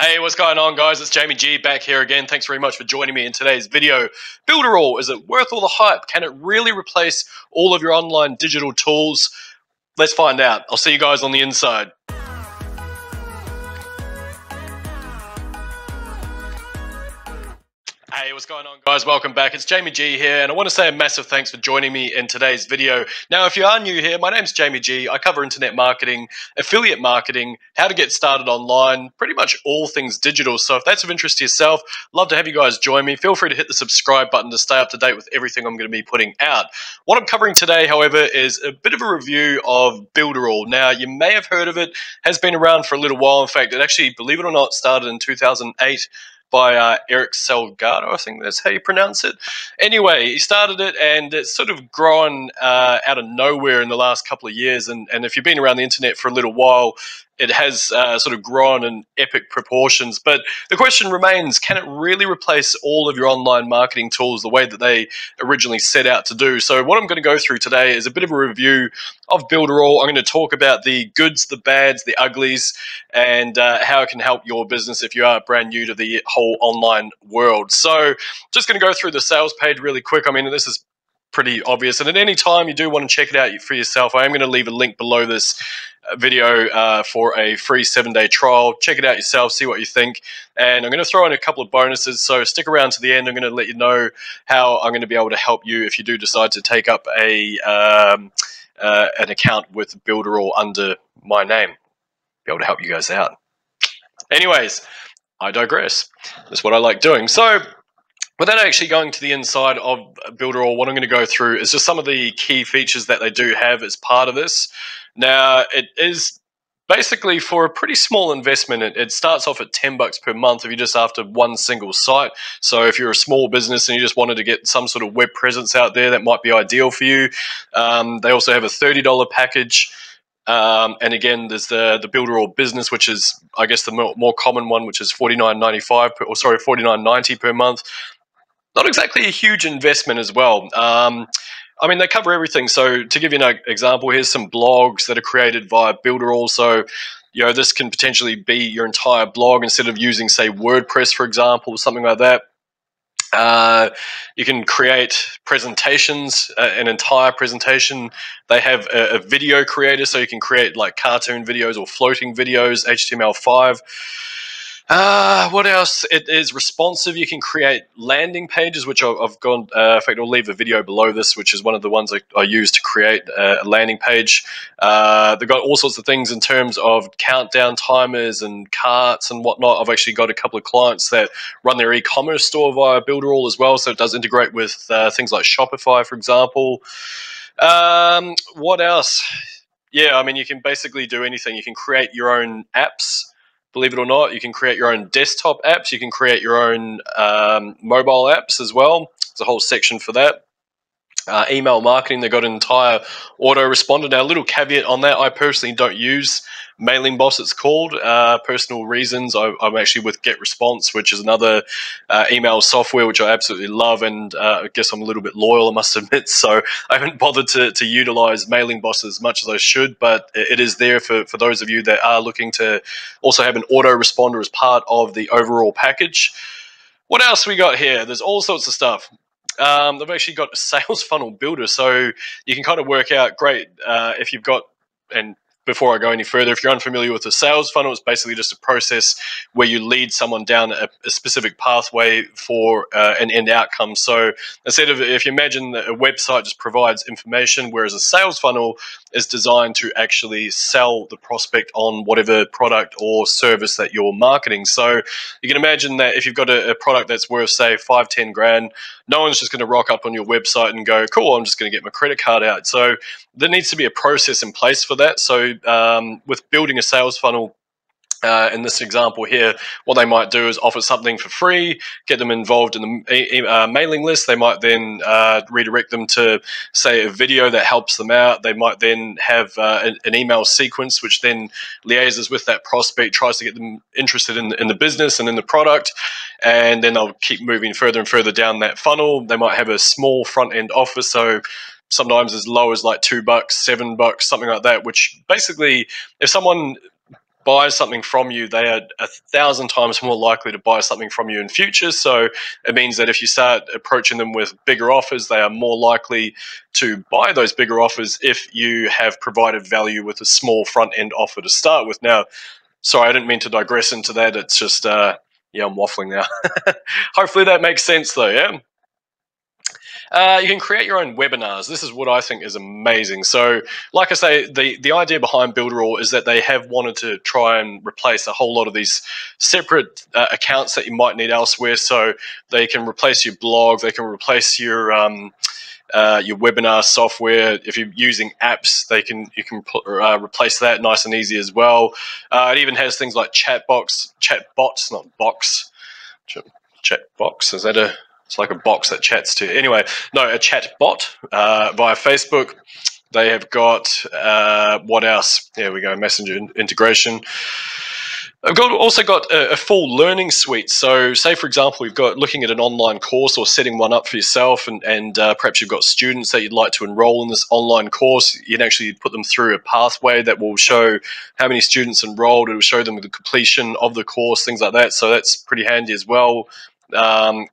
Hey, what's going on, guys? It's Jamie G back here again. Thanks very much for joining me in today's video. Builderall, is it worth all the hype? Can it really replace all of your online digital tools? Let's find out. I'll see you guys on the inside. Hey, what's going on, guys? Welcome back. It's Jamie G here, and I want to say a massive thanks for joining me in today's video. Now, if you are new here, my name's Jamie G. I cover internet marketing, affiliate marketing, how to get started online, pretty much all things digital. So if that's of interest to yourself, love to have you guys join me. Feel free to hit the subscribe button to stay up to date with everything I'm going to be putting out. What I'm covering today, however, is a bit of a review of Builderall. Now, you may have heard of it, has been around for a little while. In fact, it actually, believe it or not, started in 2008. By Eric Salgado, I think that's how you pronounce it. Anyway, he started it, and it's sort of grown out of nowhere in the last couple of years. And if you've been around the internet for a little while, it has sort of grown in epic proportions. But the question remains, can it really replace all of your online marketing tools the way that they originally set out to do? So what I'm going to go through today is a bit of a review of Builderall. I'm going to talk about the goods, the bads, the uglies, and how it can help your business if you are brand new to the whole online world. So just going to go through the sales page really quick. I mean, this is pretty obvious, and at any time you do want to check it out for yourself, I am going to leave a link below this video for a free 7-day trial. Check it out yourself, see what you think, and I'm going to throw in a couple of bonuses, so stick around to the end. I'm going to let you know how I'm going to be able to help you if you do decide to take up an account with Builderall under my name. Be able to help you guys out. Anyways, I digress. That's what I like doing. So without actually going to the inside of Builderall, what I'm going to go through is just some of the key features that they do have as part of this. Now, it is basically for a pretty small investment. It starts off at $10 per month if you're just after one single site. So if you're a small business and you just wanted to get some sort of web presence out there, that might be ideal for you. They also have a $30 package. And again, there's the Builderall Business, which is, I guess, the more common one, which is $49.90 per month. Not exactly a huge investment as well. I mean, they cover everything. So to give you an example, here's some blogs that are created via Builderall. So, you know, this can potentially be your entire blog instead of using, say, WordPress, for example, something like that. You can create presentations, an entire presentation. They have a video creator, so you can create like cartoon videos or floating videos, HTML5. What else? It is responsive. You can create landing pages, which I've gone, in fact, I'll leave a video below this, which is one of the ones I use to create a landing page. They've got all sorts of things in terms of countdown timers and carts and whatnot. I've actually got a couple of clients that run their e-commerce store via Builderall as well, so it does integrate with things like Shopify, for example. What else? Yeah, I mean, you can basically do anything. You can create your own apps. Believe it or not, you can create your own desktop apps. You can create your own mobile apps as well. There's a whole section for that. Email marketing, they've got an entire autoresponder. Now, a little caveat on that, I personally don't use Mailingboss, it's called. Personal reasons, I'm actually with GetResponse, which is another email software which I absolutely love, and I guess I'm a little bit loyal, I must admit, so I haven't bothered to utilize Mailingboss as much as I should, but it is there for those of you that are looking to also have an autoresponder as part of the overall package. What else we got here? There's all sorts of stuff. They've actually got a sales funnel builder, so you can kind of work out, great, if you've got, and before I go any further, if you're unfamiliar with the sales funnel, it's basically just a process where you lead someone down a specific pathway for an end outcome. So instead of, if you imagine that a website just provides information, whereas a sales funnel is designed to actually sell the prospect on whatever product or service that you're marketing. So you can imagine that if you've got a product that's worth, say, 5-10 grand, no one's just going to rock up on your website and go, cool, I'm just going to get my credit card out. So there needs to be a process in place for that. So with building a sales funnel, in this example here, what they might do is offer something for free, get them involved in the mailing list. They might then redirect them to, say, a video that helps them out. They might then have an email sequence which then liaises with that prospect, tries to get them interested in the business and in the product, and then they'll keep moving further and further down that funnel. They might have a small front-end offer, so sometimes as low as like $2, $7, something like that, which basically, if someone buys something from you, they are 1,000 times more likely to buy something from you in future. So it means that if you start approaching them with bigger offers, they are more likely to buy those bigger offers if you have provided value with a small front end offer to start with. Now, sorry, I didn't mean to digress into that. It's just, yeah, I'm waffling now. Hopefully that makes sense though, yeah? You can create your own webinars. This is what I think is amazing. So, like I say, the idea behind Builderall is that they have wanted to try and replace a whole lot of these separate accounts that you might need elsewhere. So they can replace your blog, they can replace your webinar software. If you're using apps, you can replace that nice and easy as well. It even has things like chatbots, not box. Chat box, is that it's like a box that chats to, anyway, no, a chat bot via Facebook. They have got what else? There we go, messenger integration. I've also got a full learning suite. So say, for example, you've got looking at an online course or setting one up for yourself, and perhaps you've got students that you'd like to enroll in this online course. You'd actually put them through a pathway that will show how many students enrolled. It will show them the completion of the course, things like that. So that's pretty handy as well.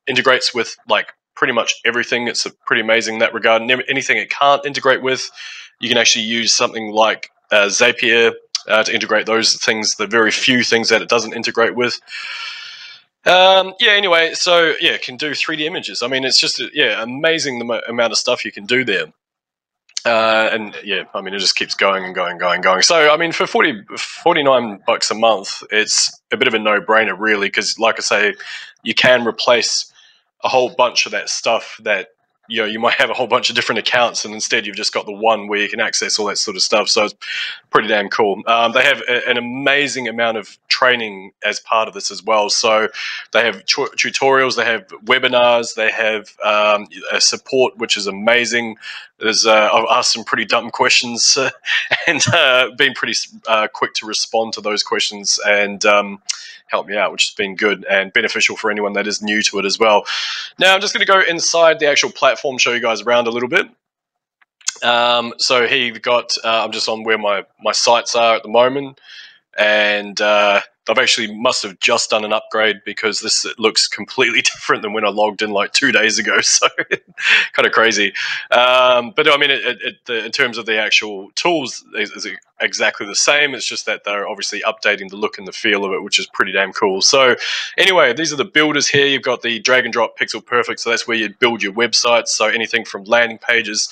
Integrates with like pretty much everything. It's pretty amazing in that regard. And anything it can't integrate with, you can actually use something like Zapier to integrate those things, the very few things that it doesn't integrate with. Yeah, anyway, so yeah, it can do 3D images. I mean, it's just, yeah, amazing the amount of stuff you can do there. And yeah, I mean, it just keeps going and going and going and going. So, I mean, for $49 a month, it's a bit of a no-brainer, really, because like I say, you can replace a whole bunch of that stuff that, you know, you might have a whole bunch of different accounts, and instead you've just got the one where you can access all that sort of stuff. So it's pretty damn cool. They have an amazing amount of training as part of this as well. So they have tutorials, they have webinars, they have support, which is amazing. I've asked some pretty dumb questions and been pretty quick to respond to those questions and help me out, which has been good and beneficial for anyone that is new to it as well. Now, I'm just going to go inside the actual platform, show you guys around a little bit. So here you've got, I'm just on where my sites are at the moment, and I've actually must have just done an upgrade because this looks completely different than when I logged in like 2 days ago. So kind of crazy. But I mean, in terms of the actual tools, is exactly the same. It's just that they're obviously updating the look and the feel of it, which is pretty damn cool. So anyway, these are the builders here. You've got the drag and drop pixel perfect. So that's where you build your websites. So anything from landing pages,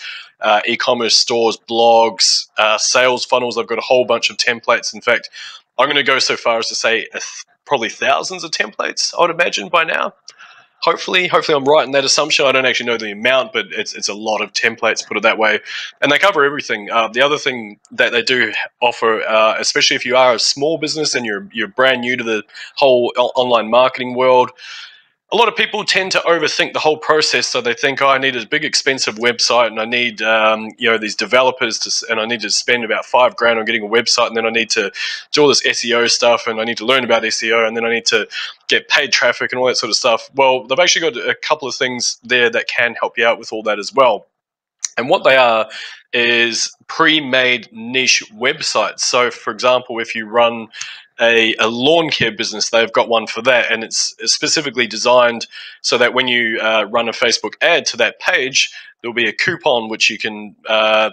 e-commerce stores, blogs, sales funnels. I've got a whole bunch of templates. In fact, I'm going to go so far as to say probably thousands of templates, I would imagine, by now. Hopefully I'm right in that assumption. I don't actually know the amount, but it's a lot of templates, put it that way. And they cover everything. The other thing that they do offer, especially if you are a small business and you're brand new to the whole online marketing world, a lot of people tend to overthink the whole process. So they think, oh, I need a big expensive website, and I need these developers and I need to spend about $5,000 on getting a website, and then I need to do all this SEO stuff, and I need to learn about SEO, and then I need to get paid traffic and all that sort of stuff. Well, they've actually got a couple of things there that can help you out with all that as well. And what they are is pre-made niche websites. So, for example, if you run a lawn care business, they've got one for that, and it's specifically designed so that when you run a Facebook ad to that page, there'll be a coupon which you can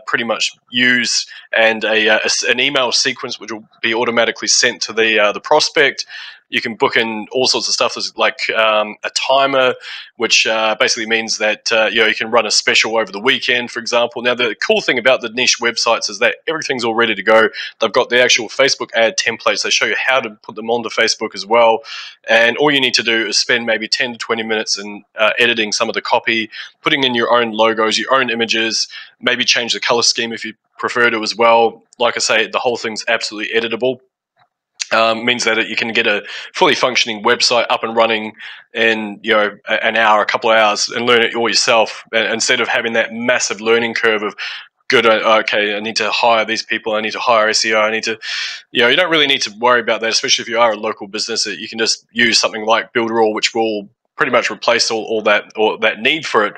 pretty much use, and an email sequence which will be automatically sent to the prospect. You can book in all sorts of stuff. There's like a timer, which basically means that you can run a special over the weekend, for example. Now, the cool thing about the niche websites is that everything's all ready to go. They've got the actual Facebook ad templates. They show you how to put them onto Facebook as well. And all you need to do is spend maybe 10 to 20 minutes in editing some of the copy, putting in your own logos, your own images, maybe change the color scheme if you prefer to as well. Like I say, the whole thing's absolutely editable. Means that you can get a fully functioning website up and running in an hour, a couple of hours, and learn it all yourself, instead of having that massive learning curve of okay, I need to hire these people, I need to hire SEO, I need to, you don't really need to worry about that, especially if you are a local business. You can just use something like Builderall, which will pretty much replace all that need for it.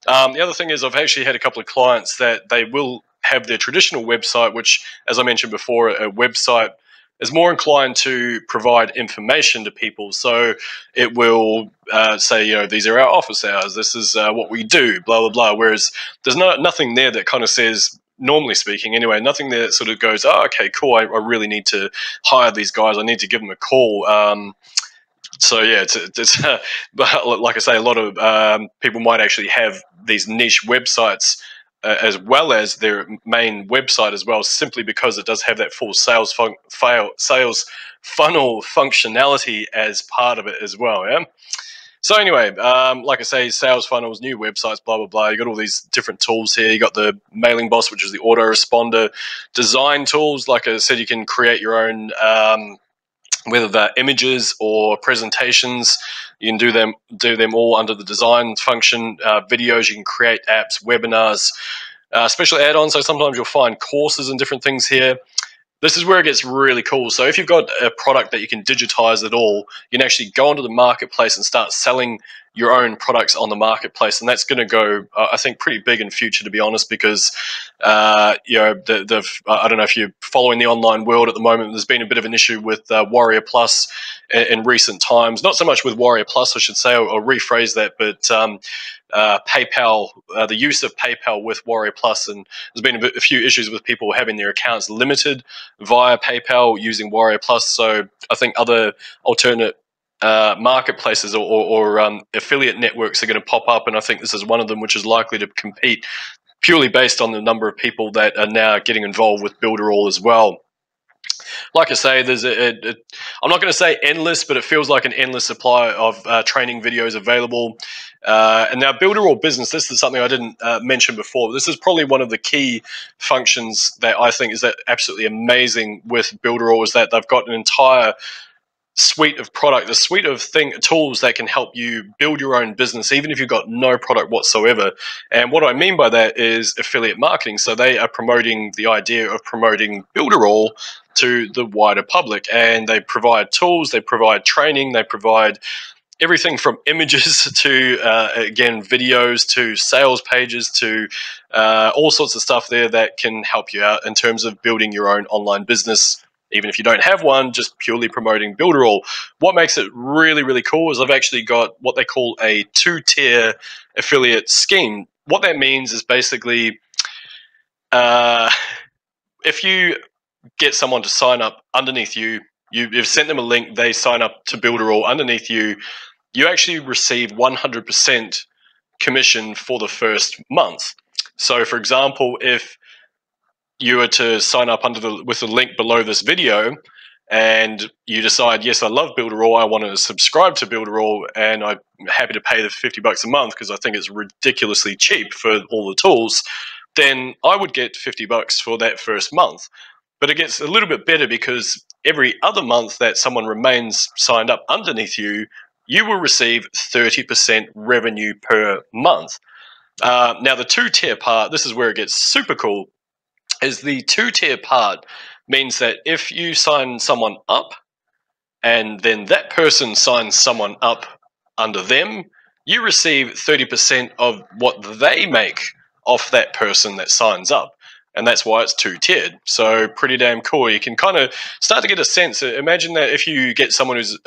The other thing is, I've actually had a couple of clients that they will have their traditional website, which, as I mentioned before, a website is more inclined to provide information to people. So it will say, you know, these are our office hours, this is what we do, blah, blah, blah. Whereas there's nothing there that kind of says, normally speaking anyway, nothing there that sort of goes, oh, okay, cool, I really need to hire these guys, I need to give them a call. So yeah, it's but like I say, a lot of people might actually have these niche websites as well as their main website as well, simply because it does have that full sales funnel functionality as part of it as well. Yeah. So anyway, like I say, sales funnels, new websites, blah, blah, blah. You got all these different tools here. You got the Mailingboss, which is the autoresponder design tools. Like I said, you can create your own whether they're images or presentations. You can do them all under the design function. Videos, you can create apps, webinars, special add-ons. So sometimes you'll find courses and different things here. This is where it gets really cool. So if you've got a product that you can digitize at all, you can actually go onto the marketplace and start selling your own products on the marketplace, and that's going to go, I think, pretty big in future, to be honest, because you know, I don't know if you're following the online world at the moment. There's been a bit of an issue with Warrior Plus in recent times. Not so much with Warrior Plus, I should say. I'll rephrase that, but PayPal, the use of PayPal with Warrior Plus, and there's been a few issues with people having their accounts limited via PayPal using Warrior Plus. So I think other alternate marketplaces or affiliate networks are going to pop up, and I think this is one of them, which is likely to compete purely based on the number of people that are now getting involved with Builderall as well. Like I say, there's I'm not going to say endless, but it feels like an endless supply of training videos available. And now Builderall Business, this is something I didn't mention before. This is probably one of the key functions that I think is absolutely amazing with Builderall, is that they've got an entire suite of product, a suite of tools that can help you build your own business, even if you've got no product whatsoever. And what I mean by that is affiliate marketing. So they are promoting the idea of promoting Builderall to the wider public, and they provide tools, they provide training, they provide everything from images to, again, videos, to sales pages, to all sorts of stuff there that can help you out in terms of building your own online business. Even if you don't have one, just purely promoting Builderall. What makes it really, really cool is I've actually got what they call a 2-tier affiliate scheme. What that means is basically if you get someone to sign up underneath you, you've sent them a link, they sign up to Builderall underneath you, you actually receive 100% commission for the first month. So, for example, if you were to sign up with the link below this video, and you decide, yes, I love Builderall, I want to subscribe to Builderall, and I'm happy to pay the $50 a month because I think it's ridiculously cheap for all the tools, then I would get $50 for that first month. But it gets a little bit better, because every other month that someone remains signed up underneath you, you will receive 30% revenue per month. Now, the 2-tier part, this is where it gets super cool, is the 2-tier part means that if you sign someone up and then that person signs someone up under them, you receive 30% of what they make off that person that signs up. And that's why it's 2-tiered. So pretty damn cool. You can kind of start to get a sense. Imagine that if you get someone who's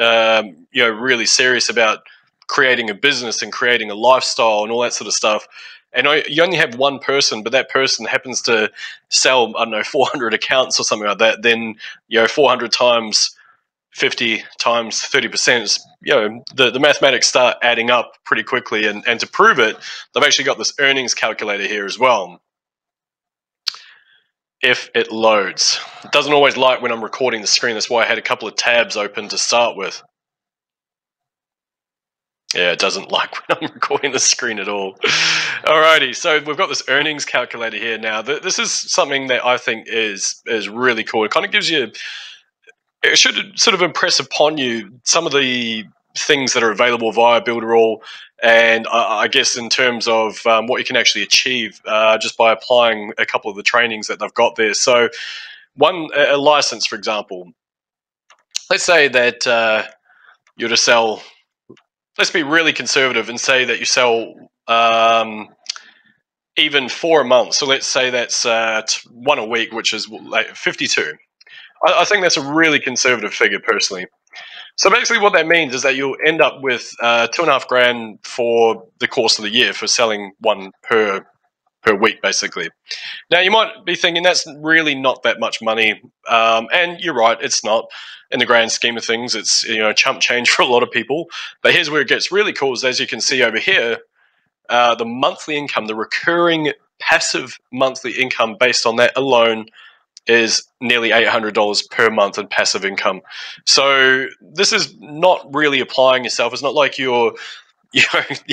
really serious about creating a business and creating a lifestyle and all that sort of stuff, and you only have one person, but that person happens to sell, I don't know, 400 accounts or something like that, then 400 times 50 times 30%, the mathematics start adding up pretty quickly. And to prove it, they've actually got this earnings calculator here as well. If it loads. It doesn't always like when I'm recording the screen. That's why I had a couple of tabs open to start with. Yeah, it doesn't like when I'm recording the screen at all. Alrighty, so we've got this earnings calculator here now. This is something that I think is really cool. It kind of gives you, it should sort of impress upon you some of the things that are available via Builderall, and I guess in terms of what you can actually achieve just by applying a couple of the trainings that they've got there. So a license, for example. Let's say that you're to sell, let's be really conservative and say that you sell even 4 a month. So let's say that's one a week, which is like 52. I think that's a really conservative figure personally. So basically, what that means is that you'll end up with 2.5 grand for the course of the year for selling one per week, basically. Now you might be thinking that's really not that much money, and you're right, it's not in the grand scheme of things. It's chump change for a lot of people. But here's where it gets really cool: is as you can see over here, the monthly income, the recurring passive monthly income based on that alone is nearly $800 per month in passive income. So this is not really applying yourself. It's not like you're you're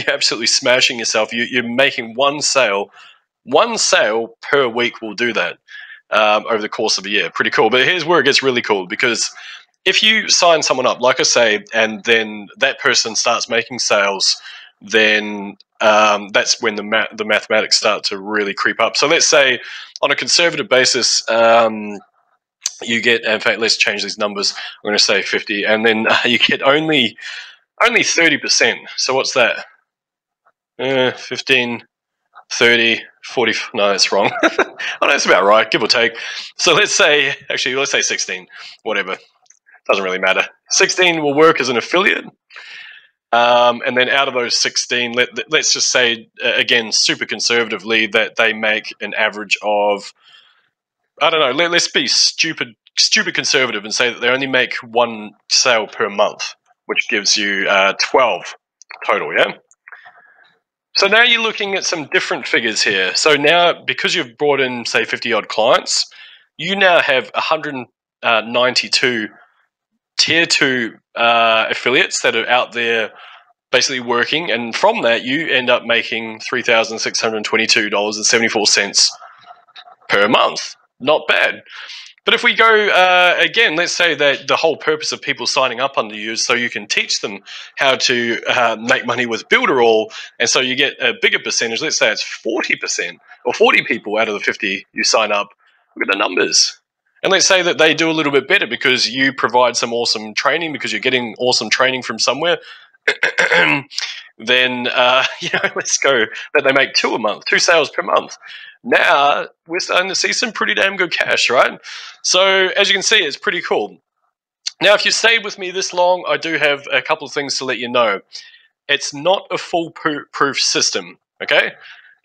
absolutely smashing yourself. You're making one sale. One sale per week will do that over the course of a year. Pretty cool. But here's where it gets really cool, because if you sign someone up, like I say, and then that person starts making sales, then that's when the mathematics start to really creep up. So let's say on a conservative basis, you get, in fact, let's change these numbers. I'm going to say 50, and then you get only 30%. So what's that? 15, 30, 40. No, that's wrong. Oh, no, that's about right, give or take. So let's say 16, whatever. Doesn't really matter. 16 will work as an affiliate. And then out of those 16, let's just say, again, super conservatively, that they make an average of, I don't know, let's be stupid conservative and say that they only make one sale per month, which gives you 12 total, yeah? So now you're looking at some different figures here. So now, because you've brought in, say, 50-odd clients, you now have 192 Tier 2 affiliates that are out there basically working, and from that, you end up making $3,622.74 per month. Not bad. But if we go, again, let's say that the whole purpose of people signing up under you is so you can teach them how to make money with Builderall, and so you get a bigger percentage. Let's say it's 40% or 40 people out of the 50 you sign up. Look at the numbers. And let's say that they do a little bit better because you provide some awesome training, because you're getting awesome training from somewhere. Then, let's go that they make two sales per month. Now we're starting to see some pretty damn good cash, right? So as you can see, it's pretty cool. Now, if you stayed with me this long, I do have a couple of things to let you know. It's not a foolproof system, okay?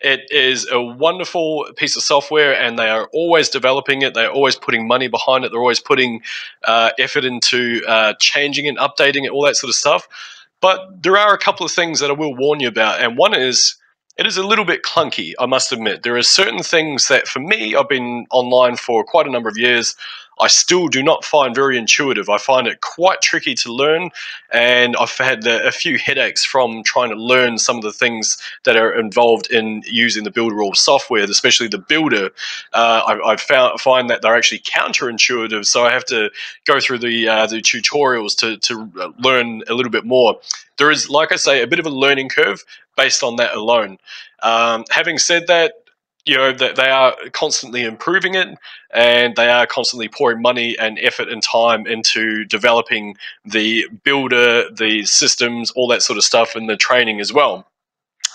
It is a wonderful piece of software, and they are always developing it. They're always putting money behind it. They're always putting effort into changing it, updating it, all that sort of stuff. But there are a couple of things that I will warn you about, and one is it is a little bit clunky, I must admit. There are certain things that, for me, I've been online for quite a number of years, I still do not find very intuitive. I find it quite tricky to learn, and I've had a few headaches from trying to learn some of the things that are involved in using the Builderall software, especially the builder. I find that they're actually counterintuitive, so I have to go through the tutorials to learn a little bit more. There is, like I say, a bit of a learning curve based on that alone. Having said that, that they are constantly improving it, and they are constantly pouring money and effort and time into developing the builder, the systems, all that sort of stuff, and the training as well.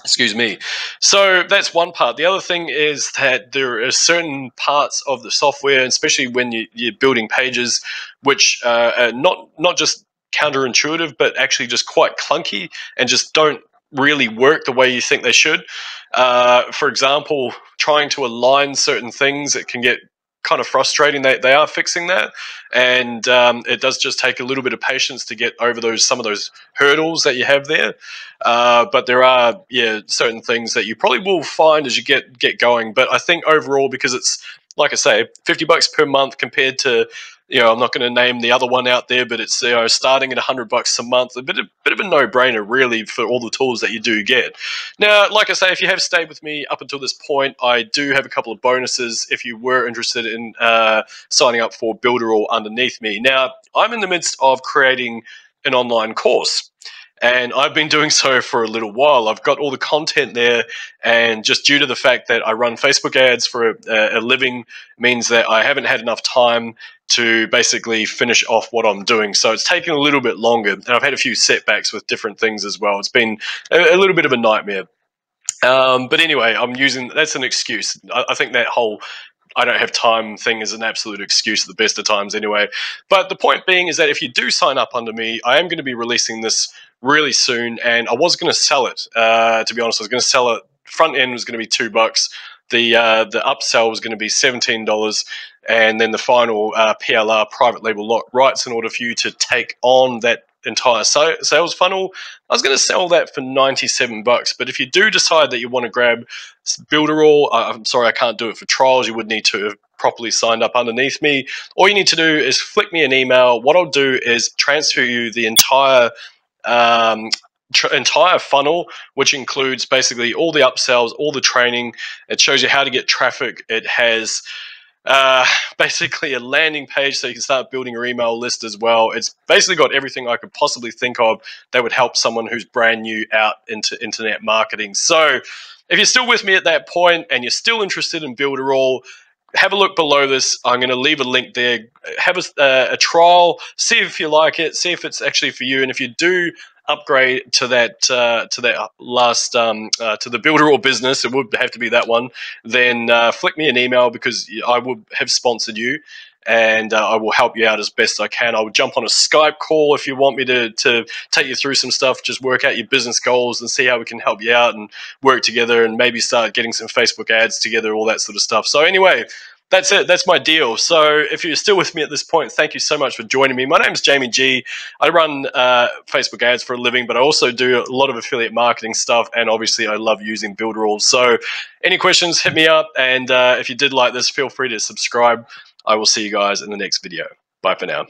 Excuse me. So that's one part. The other thing is that there are certain parts of the software, especially when you're building pages, which are not just counterintuitive, but actually just quite clunky and just don't really work the way you think they should. For example, trying to align certain things, it can get kind of frustrating. They are fixing that, and it does just take a little bit of patience to get over some of those hurdles that you have there. But there are certain things that you probably will find as you get going. But I think overall, because it's, like I say, $50 per month compared to, I'm not going to name the other one out there, but it's starting at $100 a month, a bit of a no-brainer really for all the tools that you do get. Now, like I say, if you have stayed with me up until this point, I do have a couple of bonuses if you were interested in signing up for Builderall underneath me. Now, I'm in the midst of creating an online course, and I've been doing so for a little while. I've got all the content there, and just due to the fact that I run Facebook ads for a living means that I haven't had enough time to basically finish off what I'm doing. So it's taken a little bit longer, and I've had a few setbacks with different things as well. It's been a little bit of a nightmare. But anyway, that's an excuse. I think that whole I don't have time thing is an absolute excuse at the best of times anyway. But the point being is that if you do sign up under me, I am going to be releasing this really soon, and I was going to sell it. To be honest, I was going to sell it. Front end was going to be $2. The upsell was going to be $17, and then the final PLR, private label rights, in order for you to take on that entire sales funnel, I was going to sell that for $97. But if you do decide that you want to grab Builderall, I'm sorry, I can't do it for trials. You would need to have properly signed up underneath me. All you need to do is flick me an email. What I'll do is transfer you the entire entire funnel, which includes basically all the upsells, all the training. It shows you how to get traffic. It has basically a landing page so you can start building your email list as well. It's basically got everything I could possibly think of that would help someone who's brand new out into internet marketing. So if you're still with me at that point and you're still interested in Builderall, have a look below this. I'm going to leave a link there. Have a trial, see if you like it, see if it's actually for you, and if you do upgrade to that last to the Builderall business, it would have to be that one. Then flick me an email, because I would have sponsored you, and I will help you out as best I can. I will jump on a Skype call if you want me to take you through some stuff, just work out your business goals and see how we can help you out and work together, and maybe start getting some Facebook ads together, all that sort of stuff. So anyway, that's it. That's my deal. So if you're still with me at this point, thank you so much for joining me. My name's Jamie G. I run Facebook ads for a living, but I also do a lot of affiliate marketing stuff, and obviously I love using Builderall. So any questions, hit me up, and if you did like this, feel free to subscribe. I will see you guys in the next video. Bye for now.